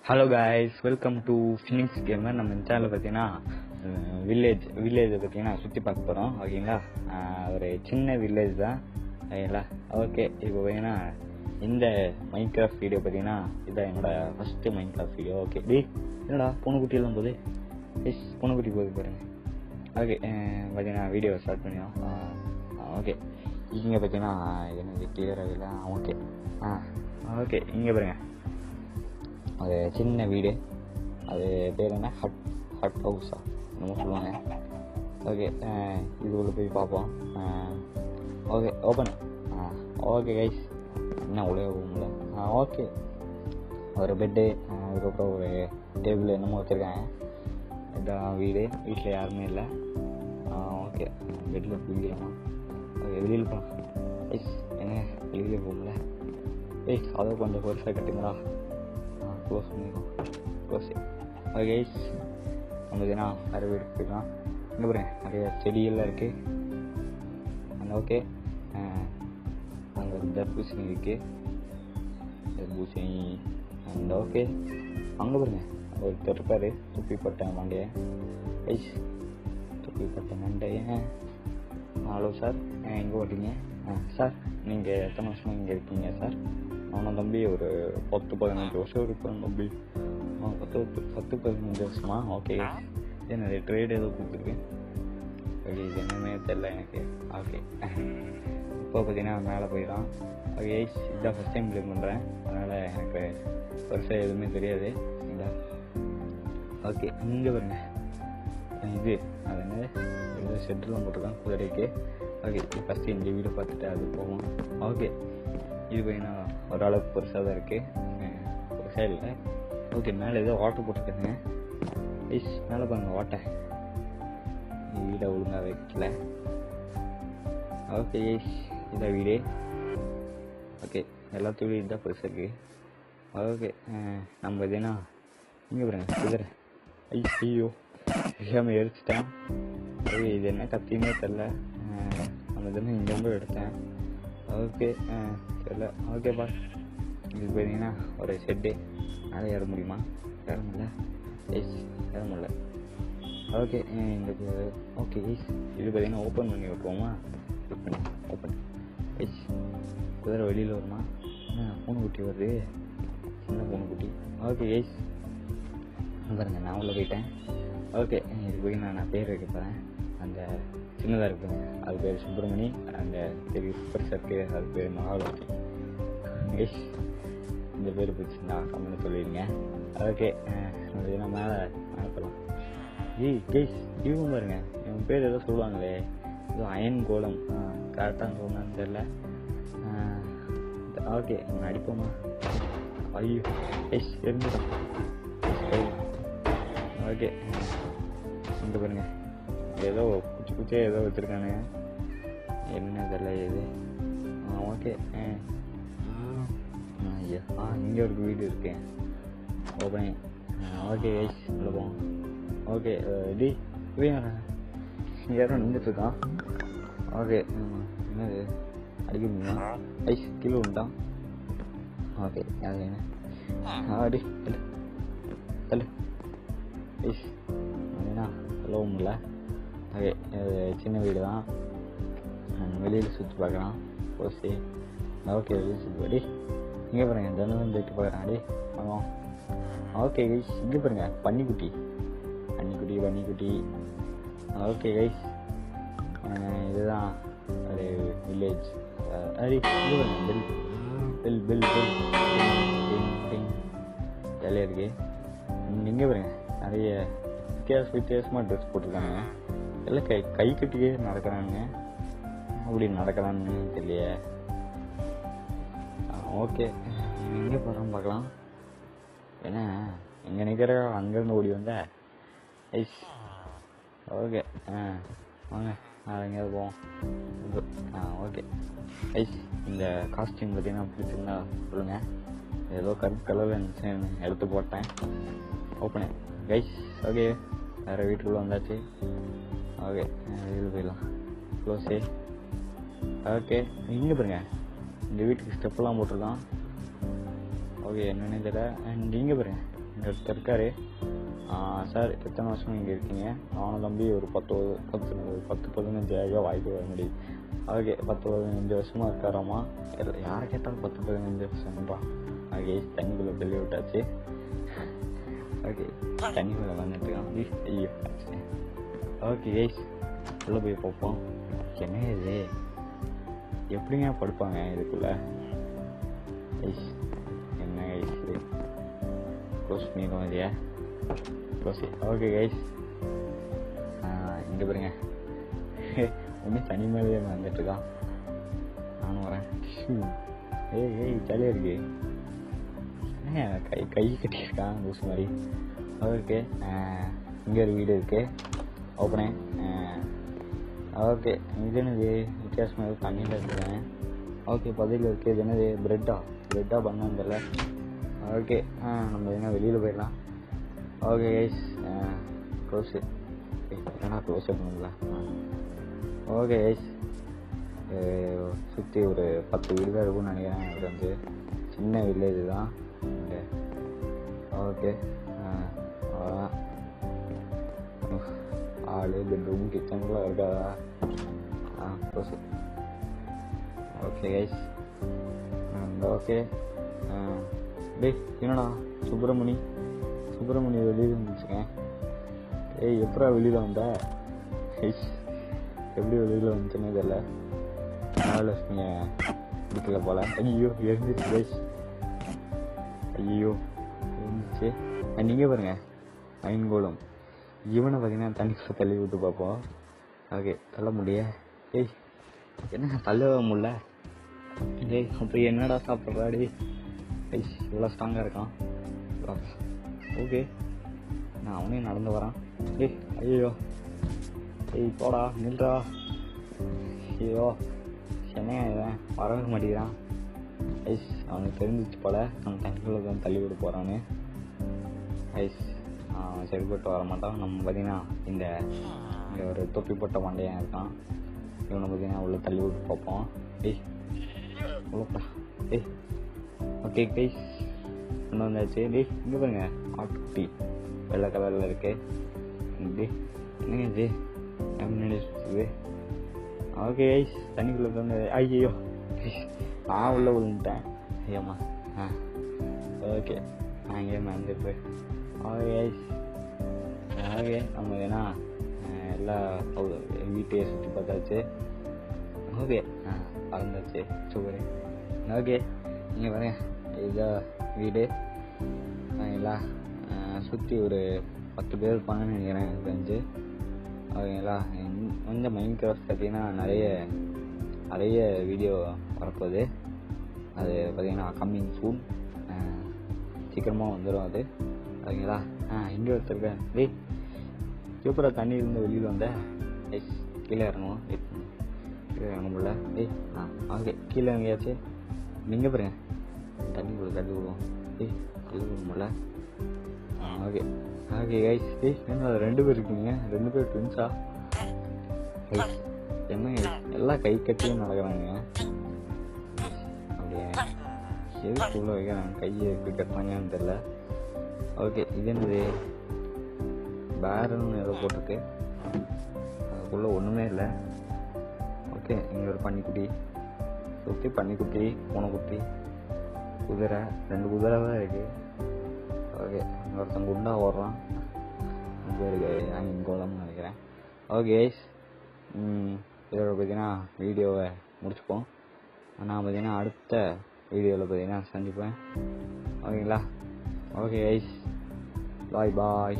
Hello guys, welcome to Phoenix Gamer. நம்ம இந்த சேனலில் பார்த்தீங்கன்னா வில்லேஜை பார்த்தீங்கன்னா சுற்றி பார்க்க போகிறோம். ஓகேங்களா, ஒரு சின்ன வில்லேஜ் தான். ஓகேங்களா, ஓகே. இப்போ பார்த்தீங்கன்னா இந்த மைன்கிராஃப்ட் வீடியோ பார்த்தீங்கன்னா இதான் என்னோட ஃபஸ்ட்டு மைன்கிராஃப்ட் வீடியோ. ஓகே, என்னடா பூனைக்குட்டியெல்லாம் போகுது, பூனைக்குட்டி போகுது பாருங்க. ஓகே, பார்த்தீங்கன்னா வீடியோ ஸ்டார்ட் பண்ணிடும். ஓகே, இங்கே பார்த்தீங்கன்னா எனக்கு கிளியராக இல்லை. ஓகே ஓகே, இங்கே பாருங்க ஒரு சின்ன வீடு. அது பேர் என்ன, ஹட் ஹவுஸா என்னமோ சொல்லுவாங்க. ஓகே, இதுக்குள்ளே போய் பார்ப்போம். Okay, open. ஓகே கைஸ், என்ன உள்ளே போகும்ல. ஓகே, ஒரு பெட்டு, அதுக்கப்புறம் ஒரு டேபிள் என்னமோ வச்சுருக்காங்க. இதான் வீட்டில் யாருமே இல்லை. ஓகே, பெட்டில் குளிக்கலாமா? ஓகே, வெளியில் போகலாம். கைஸ், என்ன வெளியில் போகும்ல. அதை கொஞ்சம் பெருசாக கட்டுங்களா. க்ளோஸ் பண்ணிடுவோம். க்ளோஸ். ஓகே கைஸ், நம்ம இதுனா வேறு வீடு போய்க்கலாம். இங்கே பாருங்க நிறைய செடியெல்லாம் இருக்குது. அண்ட் ஓகே, அங்கே தர்பூசணி இருக்குது. தர்பூசணி. அண்ட் ஓகே, அங்கே பாருங்க ஒருத்தர் இருப்பார், துப்பி போட்ட மண்டைய. கைஸ், துப்பி போட்ட மண்டைய. ஹலோ சார், எங்கே ஓட்டிங்க? சார், நீங்கள் எத்தனை வருஷமாக இங்கே இருக்கீங்க சார்? அவனை தம்பி ஒரு 10-15 வருஷம் இருப்பான் தம்பி. 10-15 வருஷமா? ஓகே, இது நிறைய ட்ரேட் ஏதோ கொடுத்துருக்கேன். ஓகே, இது என்னமே தெரில எனக்கு. ஓகே, இப்போ பார்த்தீங்கன்னா மேலே போயிடலாம். ஓகே, இதுதான் ஃபஸ்ட் டைம் ப்ளே பண்ணுறேன், அதனால் எனக்கு பெருசாக எதுவுமே தெரியாது. சரிங்களா? ஓகே, இங்கே பாருங்க இது அது என்ன, ஏதோ ஷெட்டெலாம் போட்டிருக்கான் குதிரைக்கு. ஓகே, ஃபஸ்ட்டு இந்த வீடை பார்த்துட்டு அது போவோம். ஓகே, இது பார்த்தீங்கன்னா ஓரளவுக்கு பெருசாக தான் இருக்குது, பெருசாக இல்லை. ஓகே, மேலே ஏதோ வாட்டர் போட்டுருக்காங்க. மேலே பாருங்க வாட்டை, வீடை ஒழுங்காக வைக்கல. ஓகே, இதான் வீடு. ஓகே, எல்லாத்து வீடு இதுதான் பெருசாக இருக்குது. ஓகே, நம்ம இதுனா இங்கே பாருங்க குதிரை. ஐயோ, தெரியாமல் எரிச்சிட்டேன். ஓகே, இது என்ன கத்தியுமே தெரில. நம்ம இதுன்னு இங்கேருந்து எடுத்தேன். ஓகே, தெரியல. ஓகே பா, இது பார்த்தீங்கன்னா ஒரு ஷெட்டு. மேலே ஏற முடியுமா? ஏற முடியல. ஏற முடியல. ஓகே, இந்த ஓகே இது பார்த்தீங்கன்னா ஓப்பன் பண்ணி விட்டுருவோமா? ஓப்பன். குதிரை வெளியில் வருமா? பூனைக்குட்டி வருது, சின்ன பூனைக்குட்டி. ஓகே பாருங்க, நான் உள்ளே போயிட்டேன். ஓகே, இது போய் நான் பேர் வைக்க போகிறேன். அந்த சின்னதாக இருக்குங்க அது பேர் சுப்பிரமணி. அந்த பெரிய பெருசாக இருக்குது அது பேர் மகாலட்சுமி. இந்த பேர் பிடிச்சிருந்தா கம்மின்னு சொல்லிடுங்க. ஓகே, நம்ம மேலே போகலாம். இவங்க பாருங்க, இவங்க பேர் ஏதோ சொல்லுவாங்களே, ஏதோ அயன் கோலம். கரெக்டாக சொன்னான்னு தெரில. ஓகே, நம்ம அடிப்போமா? ஐயோ இருந்துடும். ஓகே, இங்கே பாருங்க ஏதோ குச்சியாக ஏதோ வச்சுருக்கானுங்க, என்ன தெரியல இது. ஓகே, ஐயா இங்கே ஒரு வீடு இருக்கு ஓப்பனே. ஓகே உள்ள போவோம். ஓகே, யாரும் நின்றுட்டுருக்கான். ஓகே, என்னது அடிக்க முடியுமா? கீழே விட்டான். ஓகே, அது என்ன அடி தள்ளு அப்படின்னா சொல்ல முடியல. ஓகே, சின்ன வீடு தான், வெளியில் சுற்றி பார்க்கலாம். ஓகே, வெளியில் சுற்றி பாடி இங்கே பாருங்க, தினம் போயிட்டு பார்க்குறேன். அடி வாங்க. ஓகே கைஸ், இங்கே பாருங்க பன்னிக்குட்டி. ஓகே கைஸ், இதுதான் ஒரு வில்லேஜ். அடி இங்கே பாருங்க பெல் ஜாலியாக இருக்கு. இங்கே பாருங்க நிறைய வித்தியாசமாக ட்ரெஸ் போட்டிருக்காங்க. எல்லாம் கை கட்டியே நடக்கிறாங்க. அப்படி நடக்கிறான்னு தெரியலையே. ஓகே, எங்கே போகிறோம் பார்க்கலாம். ஏன்னா எங்கே நிற்கிற அங்கேருந்து ஓடி வந்த ஓகே வாங்க எங்கேயாவது போவோம். ஓகே இந்த காஸ்டியூம் பார்த்தீங்கன்னா பிடிச்சிருந்தா சொல்லுங்கள். ஏதோ கருப்பு கலர் இருந்துச்சுன்னு எடுத்து போட்டேன். ஓப்பனே ஓகே, வேறு வீட்டுக்குள்ளே வந்தாச்சு. ஓகே, வெளியில் போயிடலாம். க்ளோஸே. ஓகே, இங்கே பாருங்க இந்த வீட்டுக்கு ஸ்டெப்லாம் போட்டிருக்கான். ஓகே என்னன்னு தெரியல. அண்ட் இங்கே பாருங்க, இங்கே ஒருத்தர் இருக்காரு. சார் எத்தனை வருஷம் இங்கே இருக்கீங்க? நானும் தம்பி ஒரு 10-15 வாய்ப்பு வர முடியும். ஓகே 10-15 வருஷமாக இருக்காராமா. யாரை கேட்டாலும் 10-15 வருஷம்ப்பா. ஓகே தண்ணிக்குள்ளே தள்ளி விட்டாச்சு. ஓகே தண்ணிக்குள்ளே வந்துட்டு இருக்கான். ஐயோ ஓகே கைஸ் உள்ளே போய் பார்ப்போம். என்ன இது, எப்படிங்க படுப்பாங்க இதுக்குள்ள? கைஸ் என்ன கைஸ் இது, க்ளோஸ் பண்ணிடுவோம் இல்லையா? க்ளோஸ். ஓகே கைஸ் இங்கே பாருங்க, ஒன்றும் தனி மேலேயே வந்துட்டு இருக்கான். நானும் வரேன். ஏய் ஜாலியாக இருக்கு. கை கட்டியிருக்கான் லூஸ் மாதிரி. ஓகே இங்கே ஒரு வீடு இருக்கு, ஓப்பனே. ஓகே இது என்னது வித்தியாசமாக தண்ணியில் இருக்கிறேன். ஓகே பதில் இருக்குது. இது என்னது ப்ரெட்டா பண்ணதில்ல. ஓகே நம்ம என்ன வெளியில் போயிடலாம். ஓகே கைஸ் க்ளோஸு ஏன்னா க்ளோஸ் பண்ணல. ஓகே கைஸ் சுற்றி ஒரு 10 வீடு தான் இருக்கும்னு நினைக்கிறேன். இது வந்து சின்ன வில்லேஜ் தான். ஓகே அவ்வளோதான். ஆளு பெட்ரூம் கிச்சனுக்குள்ள இருக்காதா? க்ளோஸு. ஓகே கைஸ் ஓகே டேய் என்னடா சுப்பிரமணி வெளியில் வந்துச்சுக்கேன். ஏய் எப்படா வெளியில் வந்த? எப்படி வெளியில் வந்துச்சுன்னு தெரியல. மகாலட்சுமியை வீட்டில் போல. ஐயோ எழுந்துச்சு கைஸ். ஐயோ எழுந்துச்சு. நீங்கள் பாருங்க ஐங்கோலம். இவனை பார்த்தீங்கன்னா தண்ணிக்குள்ள தள்ளி விட்டு பார்ப்போம். ஓகே தள்ள முடிய. ஏய் என்ன தள்ளவே முடியல. டேய் அப்போ என்னடா சாப்பிட்றாடி? ஐஸ் இவ்வளோ ஸ்ட்ராங்காக இருக்கான். ஓகே நான் அவனையும் நடந்து வரான். ஏய் ஐயோ ஏய் போடா நில்றா. ஐயோ சென்னையா இவன் வரவே மாட்டேங்கிறான். ஐஸ் அவனுக்கு தெரிஞ்சிச்சு போல நம்ம தண்ணிக்குள்ள தான் தள்ளி விட போகிறான்னு. ஐஸ் அவன் சரிப்பட்டு வர மாட்டான். நம்ம பார்த்தீங்கன்னா இங்கே ஒரு தொப்பி போட்ட மண்டையன் இருக்கான். இவனை பார்த்தீங்கன்னா உள்ள தள்ளி விட்டு பார்ப்போம். ஏய் உள்ளப்பா. ஏய் ஓகே கைஸ் ஒன்று வந்தாச்சு. டேய் இங்கே பாருங்க ஆட்டுக்குட்டி வெள்ளை கலரில் இருக்கு. டேய் என்னங்க இது முன்னாடி சுற்றுது. ஓகே கைஸ் தண்ணிக்குள்ளே வந்து ஐயோ நான் உள்ளே விழுந்துட்டேன். ஐயம்மா ஓகே நான் இங்கே மறந்துட்டு. ஓகே கைஸ் ஓகே நம்ம வேணா எல்லா வீட்டையே சுற்றி பார்த்தாச்சு. Okay பறந்தாச்சு super. ஓகே நீங்கள் பாருங்க இதுதான் வீடு. ஓகேங்களா சுற்றி ஒரு 10 பேர் இருப்பாங்கன்னு நினைக்கிறேன் எனக்கு தெரிஞ்சு. ஓகேங்களா கொஞ்சம் மைண்ட் கிராஃப்ட் பார்த்தீங்கன்னா நிறைய வீடியோ வரப்போகுது. அது பார்த்தீங்கன்னா கம்மிங் சூன் சீக்கிரமாக வந்துடும் அது. ஓகேங்களா இங்கே ஒருத்தருக்கேன். டேய் சூப்பராக தண்ணி இருந்து வெளியில் வந்த ஐஸ் கீழே இறங்குவோம். கீழே இறங்க முடியல. டேய் ஓகே கீழே இறங்கியாச்சு. நீங்கள் பாருங்க தண்ணி விடுவோம். டேய் கீழே விட முடியல. Okay guys. என்ன 2 பேர் இருக்கீங்க? 2 பேர் ட்வின்ஸா? என்ன எல்லாம் கை கட்டியும் நடக்கிறாங்க. அப்படியே எதுக்குள்ள வைக்கிறாங்க கையை எப்படி கட்டுறாங்கன்னு தெரியல. ஓகே இது என்னது பேரல்னு ஏதோ போட்டிருக்கு. அதுக்குள்ளே ஒன்றுமே இல்லை. ஓகே இங்கே ஒரு பன்னிக்குட்டி சுற்றி பன்னிக்குட்டி பூனைக்குட்டி குதிரை 2 குதிரை தான் இருக்குது. ஓகே இங்கே ஒருத்தன் குண்டா ஓடுறான். இங்கோலம்னு நினைக்கிறேன். ஓகே கைஸ் இதோட பார்த்தீங்கன்னா வீடியோவை முடிச்சுப்போம். நான் பார்த்தீங்கன்னா அடுத்த வீடியோவில் பார்த்தீங்கன்னா சந்திப்பேன். ஓகேங்களா? Okay guys bye.